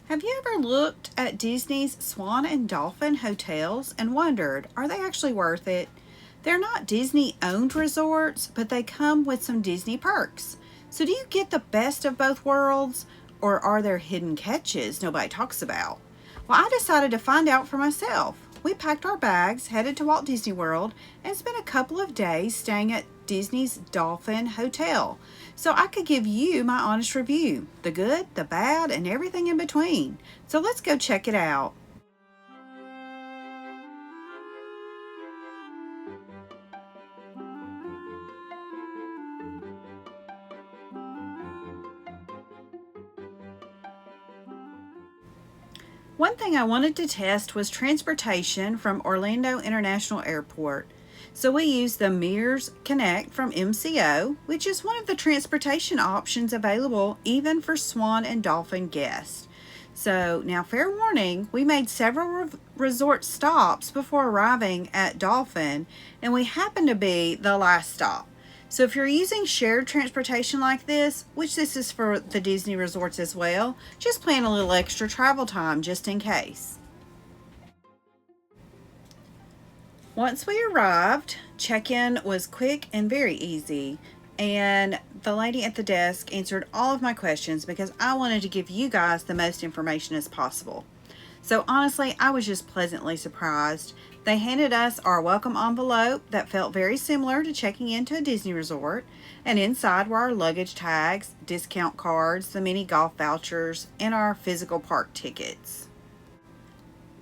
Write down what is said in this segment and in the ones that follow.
Have you ever looked at Disney's Swan and Dolphin hotels and wondered, are they actually worth it? They're not Disney-owned resorts, but they come with some Disney perks. So do you get the best of both worlds, or are there hidden catches nobody talks about? Well, I decided to find out for myself. We packed our bags, headed to Walt Disney World, and spent a couple of days staying at Disney's Dolphin Hotel, so I could give you my honest review, the good, the bad, and everything in between. So let's go check it out. One thing I wanted to test was transportation from Orlando International Airport. So we used the Mears Connect from MCO, which is one of the transportation options available even for Swan and Dolphin guests. So now, fair warning, we made several resort stops before arriving at Dolphin, and we happened to be the last stop. So if you're using shared transportation like this, which this is for the Disney resorts as well, just plan a little extra travel time just in case. Once we arrived, check-in was quick and very easy, and the lady at the desk answered all of my questions because I wanted to give you guys the most information as possible. So honestly, I was just pleasantly surprised. They handed us our welcome envelope that felt very similar to checking into a Disney resort, and inside were our luggage tags, discount cards, the mini golf vouchers, and our physical park tickets.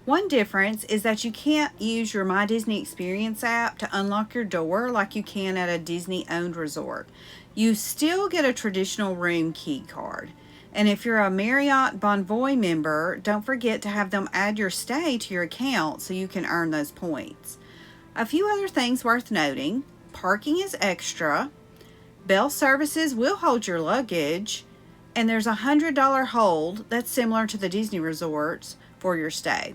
One difference is that you can't use your My Disney Experience app to unlock your door like you can at a Disney-owned resort. You still get a traditional room key card. And if you're a Marriott Bonvoy member, don't forget to have them add your stay to your account so you can earn those points. A few other things worth noting: parking is extra, bell services will hold your luggage, and there's a $100 hold that's similar to the Disney resorts for your stay.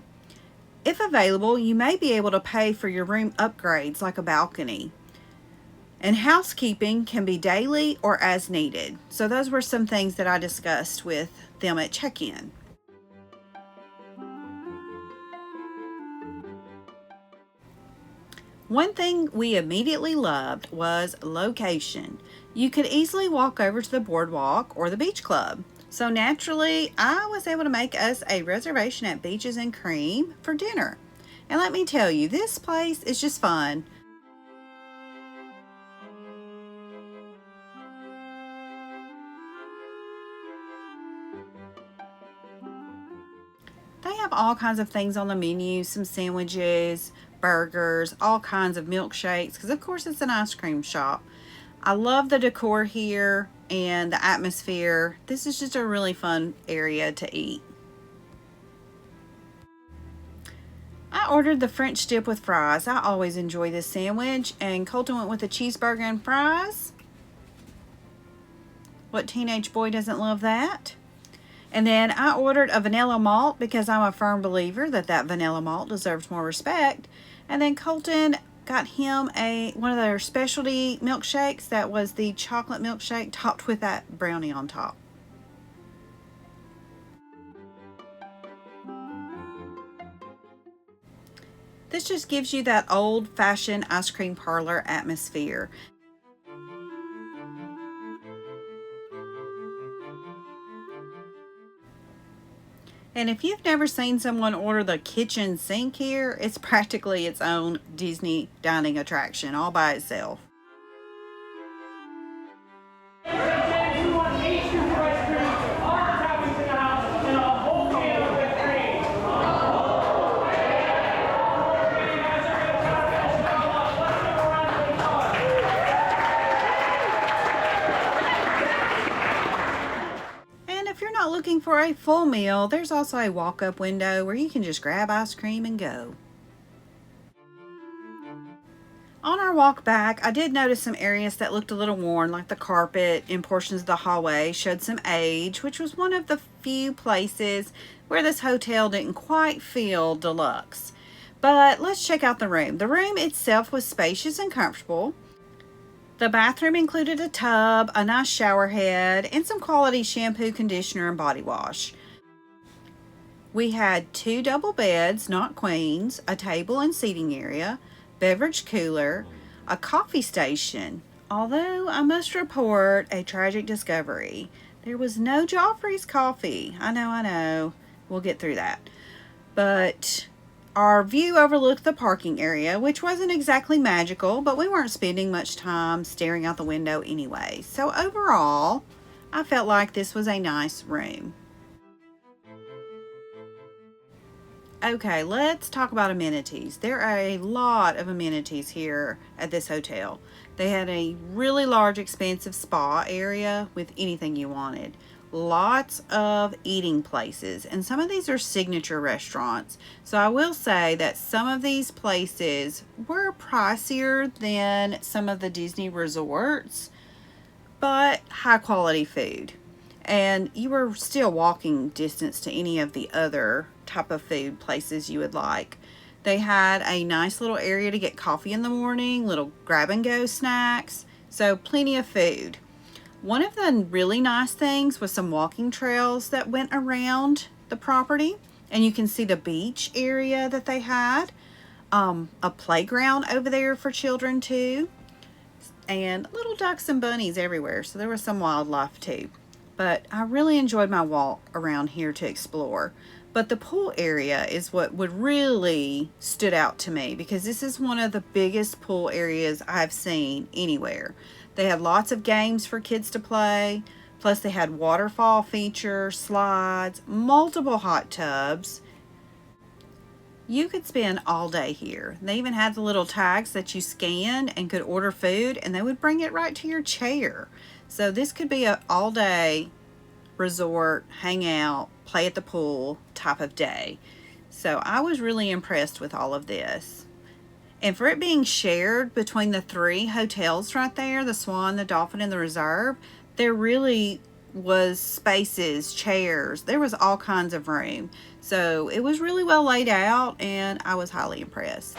If available, you may be able to pay for your room upgrades like a balcony. And housekeeping can be daily or as needed. So those were some things that I discussed with them at check-in. One thing we immediately loved was location. You could easily walk over to the BoardWalk or the Beach Club. So naturally, I was able to make us a reservation at Beaches and Cream for dinner. And let me tell you, this place is just fun. They have all kinds of things on the menu, some sandwiches, burgers, all kinds of milkshakes, because of course it's an ice cream shop. I love the decor here and the atmosphere. This is just a really fun area to eat. I ordered the French dip with fries. I always enjoy this sandwich, and Colton went with the cheeseburger and fries. What teenage boy doesn't love that? And then I ordered a vanilla malt because I'm a firm believer that vanilla malt deserves more respect. And then Colton got him one of their specialty milkshakes that was the chocolate milkshake topped with that brownie on top. This just gives you that old-fashioned ice cream parlor atmosphere. And if you've never seen someone order the kitchen sink here, it's practically its own Disney dining attraction all by itself. If you're not looking for a full meal, there's also a walk-up window where you can just grab ice cream and go. On our walk back, I did notice some areas that looked a little worn, like the carpet and portions of the hallway showed some age, which was one of the few places where this hotel didn't quite feel deluxe. But let's check out the room. The room itself was spacious and comfortable. The bathroom included a tub, a nice shower head, and some quality shampoo, conditioner, and body wash. We had 2 double beds, not queens, a table and seating area, beverage cooler, a coffee station. Although I must report a tragic discovery. There was no Joffrey's coffee. I know. We'll get through that. But our view overlooked the parking area, which wasn't exactly magical, but we weren't spending much time staring out the window anyway. So overall, I felt like this was a nice room. Okay, let's talk about amenities. There are a lot of amenities here at this hotel. They had a really large, expansive spa area with anything you wanted. Lots of eating places, and some of these are signature restaurants. So I will say that some of these places were pricier than some of the Disney resorts, but high quality food. And you were still walking distance to any of the other type of food places you would like. They had a nice little area to get coffee in the morning, little grab and go snacks, so plenty of food. One of the really nice things was some walking trails that went around the property, and you can see the beach area that they had, a playground over there for children too, and little ducks and bunnies everywhere, so there was some wildlife too. But I really enjoyed my walk around here to explore. But the pool area is what would really stood out to me, because this is one of the biggest pool areas I've seen anywhere. They had lots of games for kids to play, plus they had waterfall features, slides, multiple hot tubs. You could spend all day here. They even had the little tags that you scanned and could order food, and they would bring it right to your chair. So this could be an all-day resort, hang out, play at the pool type of day. So I was really impressed with all of this. And for it being shared between the 3 hotels right there, the Swan, the Dolphin, and the Reserve, there really was spaces, chairs. There was all kinds of room. So it was really well laid out, and I was highly impressed.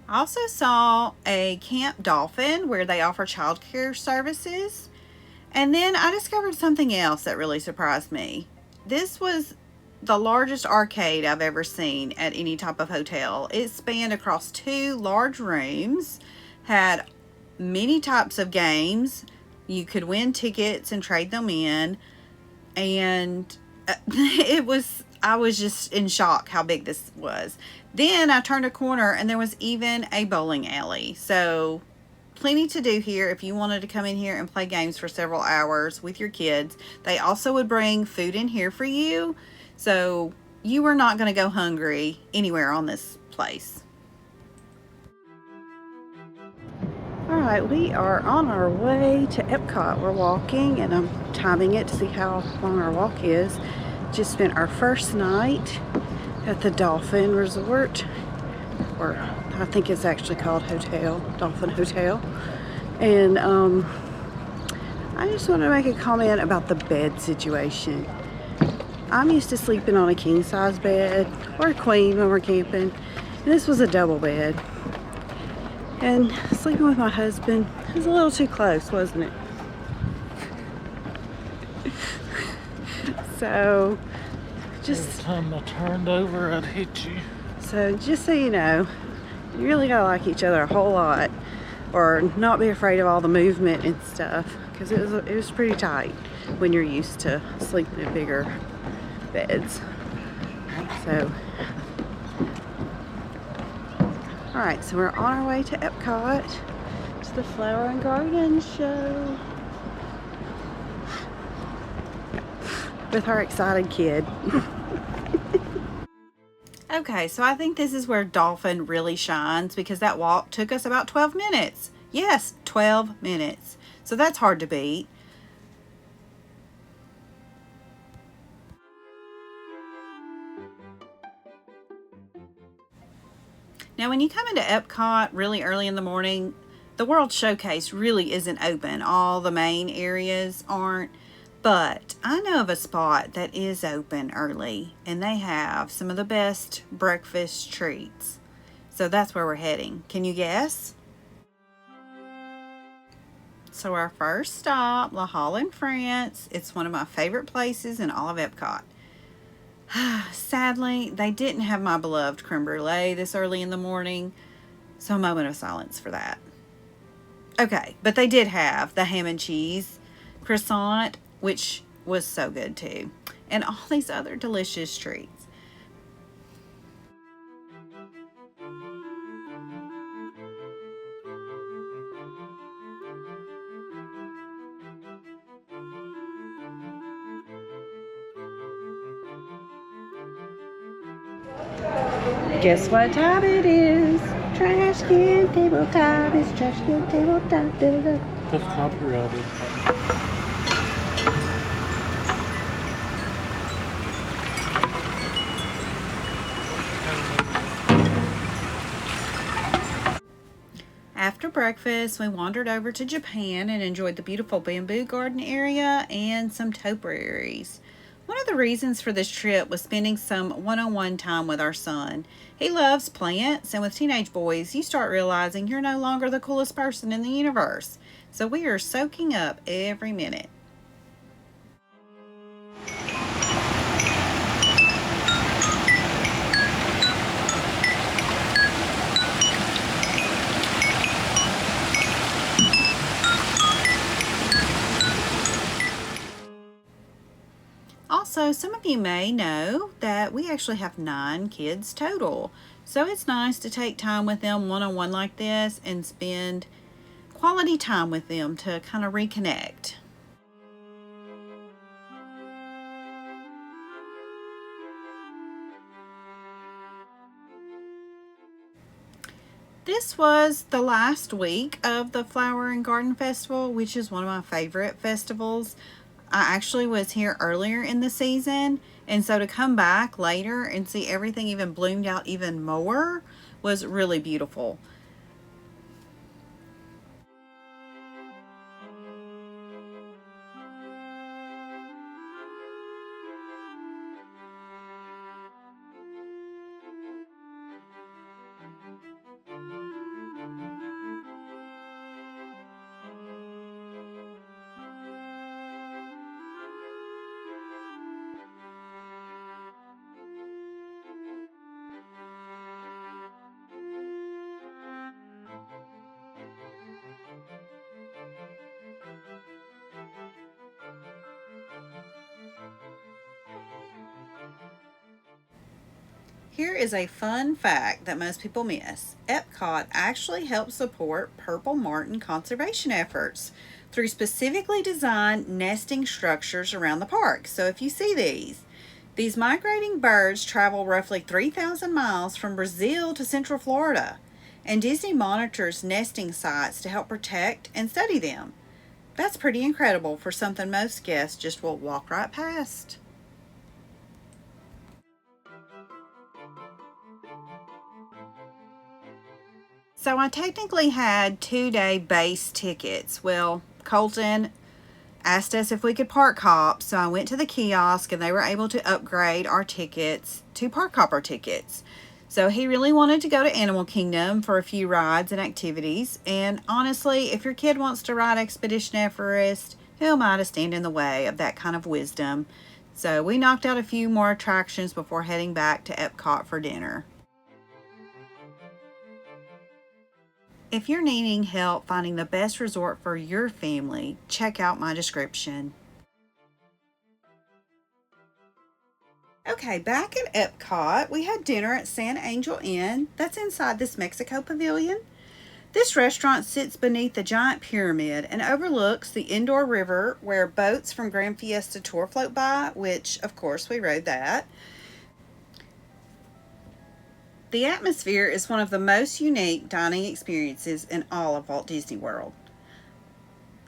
I also saw a Camp Dolphin where they offer childcare services. And then I discovered something else that really surprised me. This was the largest arcade I've ever seen at any type of hotel. It spanned across 2 large rooms, had many types of games. You could win tickets and trade them in. And I was just in shock how big this was. Then I turned a corner and there was even a bowling alley. So plenty to do here if you wanted to come in here and play games for several hours with your kids. They also would bring food in here for you, so you were not going to go hungry anywhere on this place. Alright, we are on our way to Epcot. We're walking, and I'm timing it to see how long our walk is. Just spent our first night at the Dolphin Resort, or I think it's actually called Dolphin Hotel. And I just want to make a comment about the bed situation. I'm used to sleeping on a king size bed or a queen when we're camping. And this was a double bed. And sleeping with my husband was a little too close, wasn't it? So just every time I turned over, I'd hit you. So just so you know, you really gotta like each other a whole lot, or not be afraid of all the movement and stuff, because it was pretty tight when you're used to sleeping in bigger beds. So, all right, so we're on our way to Epcot, to the Flower and Garden Show with our excited kid. Okay, so I think this is where Dolphin really shines, because that walk took us about 12 minutes. Yes, 12 minutes. So that's hard to beat. Now, when you come into Epcot really early in the morning, the World Showcase really isn't open. All the main areas aren't. But I know of a spot that is open early, and they have some of the best breakfast treats. So that's where we're heading. Can you guess? So our first stop, La Halle in France. It's one of my favorite places in all of Epcot. Sadly, they didn't have my beloved creme brulee this early in the morning, so a moment of silence for that. Okay, but they did have the ham and cheese croissant, which was so good too, and all these other delicious treats. Guess what time it is? Trash can tabletop. It's trash can tabletop. That's copyrighted. After breakfast, we wandered over to Japan and enjoyed the beautiful bamboo garden area and some topiaries. One of the reasons for this trip was spending some one-on-one time with our son. He loves plants, and with teenage boys, you start realizing you're no longer the coolest person in the universe. So we are soaking up every minute. Also, some of you may know that we actually have 9 kids total. So it's nice to take time with them one-on-one like this and spend quality time with them to kind of reconnect. This was the last week of the Flower and Garden Festival, which is one of my favorite festivals. I actually was here earlier in the season, and so to come back later and see everything even bloomed out even more was really beautiful. Here is a fun fact that most people miss. Epcot actually helps support purple martin conservation efforts through specifically designed nesting structures around the park. So if you see these migrating birds travel roughly 3,000 miles from Brazil to Central Florida, and Disney monitors nesting sites to help protect and study them. That's pretty incredible for something most guests just will walk right past. So I technically had 2-day base tickets. Well, Colton asked us if we could park hop, so I went to the kiosk and they were able to upgrade our tickets to park hopper tickets. So he really wanted to go to Animal Kingdom for a few rides and activities. And honestly, if your kid wants to ride Expedition Everest, who am I to stand in the way of that kind of wisdom? So we knocked out a few more attractions before heading back to Epcot for dinner. If you're needing help finding the best resort for your family, check out my description. Okay, back at Epcot, we had dinner at San Angel Inn. That's inside this Mexico pavilion. This restaurant sits beneath the giant pyramid and overlooks the indoor river where boats from Grand Fiesta Tour float by, which, of course, we rode that. The atmosphere is one of the most unique dining experiences in all of Walt Disney World.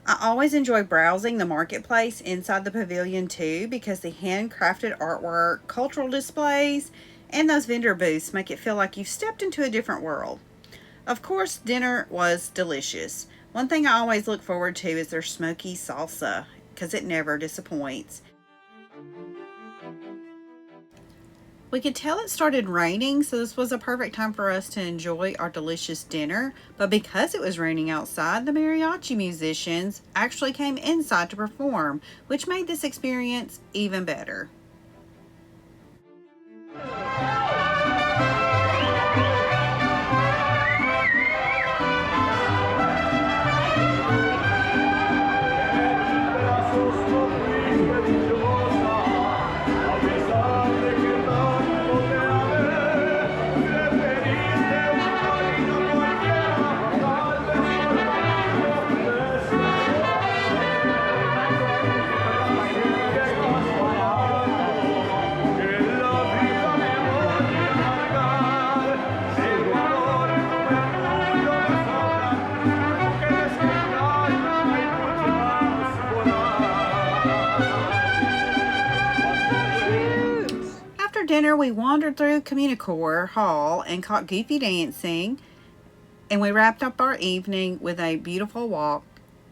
I always enjoy browsing the marketplace inside the pavilion too, because the handcrafted artwork, cultural displays, and those vendor booths make it feel like you've stepped into a different world. Of course, dinner was delicious. One thing I always look forward to is their smoky salsa, because it never disappoints. We could tell it started raining, so this was a perfect time for us to enjoy our delicious dinner. But because it was raining outside, the mariachi musicians actually came inside to perform, which made this experience even better. After dinner, we wandered through Communicore Hall and caught Goofy dancing, and we wrapped up our evening with a beautiful walk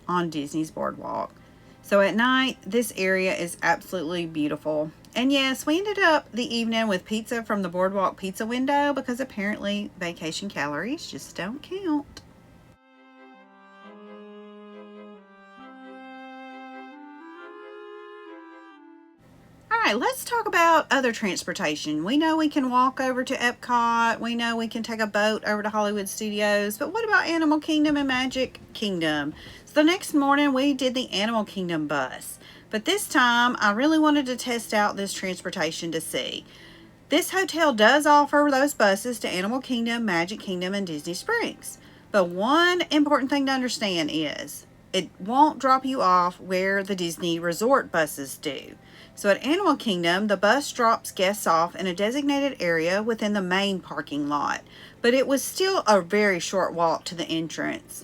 on Disney's BoardWalk. So at night, this area is absolutely beautiful. And yes, we ended up the evening with pizza from the BoardWalk pizza window because apparently vacation calories just don't count. Alright, let's talk about other transportation. We know we can walk over to Epcot. We know we can take a boat over to Hollywood Studios. But what about Animal Kingdom and Magic Kingdom? So the next morning we did the Animal Kingdom bus. But this time I really wanted to test out this transportation to see. This hotel does offer those buses to Animal Kingdom, Magic Kingdom, and Disney Springs. But one important thing to understand is it won't drop you off where the Disney Resort buses do. So at Animal Kingdom, the bus drops guests off in a designated area within the main parking lot, but it was still a very short walk to the entrance.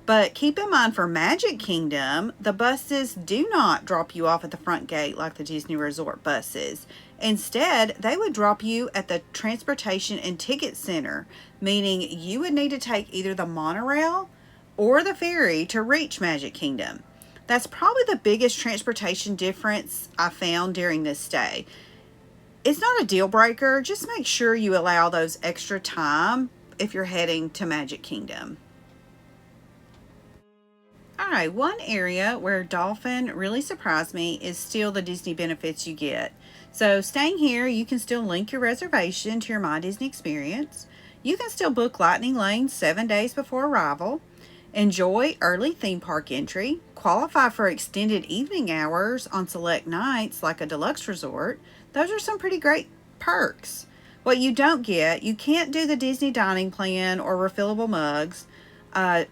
But keep in mind for Magic Kingdom, the buses do not drop you off at the front gate like the Disney Resort buses. Instead, they would drop you at the Transportation and Ticket Center, meaning you would need to take either the monorail or the ferry to reach Magic Kingdom. That's probably the biggest transportation difference I found during this stay. It's not a deal breaker, just make sure you allow those extra time if you're heading to Magic Kingdom. Alright, one area where Dolphin really surprised me is still the Disney benefits you get. So staying here, you can still link your reservation to your My Disney experience. You can still book Lightning Lane 7 days before arrival. Enjoy early theme park entry, qualify for extended evening hours on select nights like a deluxe resort. Those are some pretty great perks. What you don't get, you can't do the Disney dining plan or refillable mugs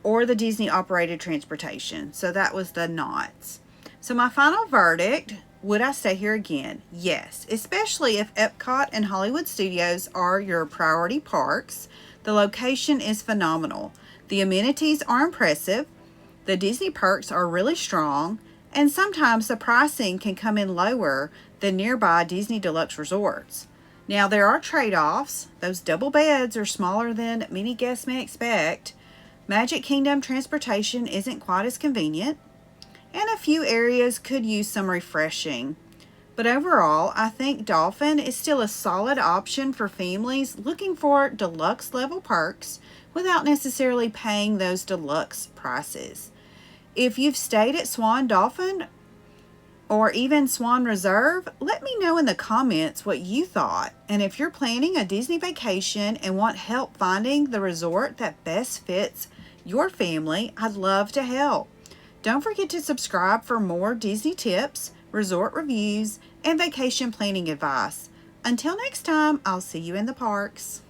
or the Disney operated transportation. So that was the nots. So my final verdict, would I stay here again? Yes, especially if Epcot and Hollywood Studios are your priority parks. The location is phenomenal. The amenities are impressive, the Disney perks are really strong, and sometimes the pricing can come in lower than nearby Disney Deluxe resorts. Now there are trade-offs. Those double beds are smaller than many guests may expect. Magic Kingdom transportation isn't quite as convenient, and a few areas could use some refreshing. But overall, I think Dolphin is still a solid option for families looking for deluxe level perks without necessarily paying those deluxe prices. If you've stayed at Swan Dolphin or even Swan Reserve, let me know in the comments what you thought. And if you're planning a Disney vacation and want help finding the resort that best fits your family, I'd love to help. Don't forget to subscribe for more Disney tips, resort reviews, and vacation planning advice. Until next time, I'll see you in the parks.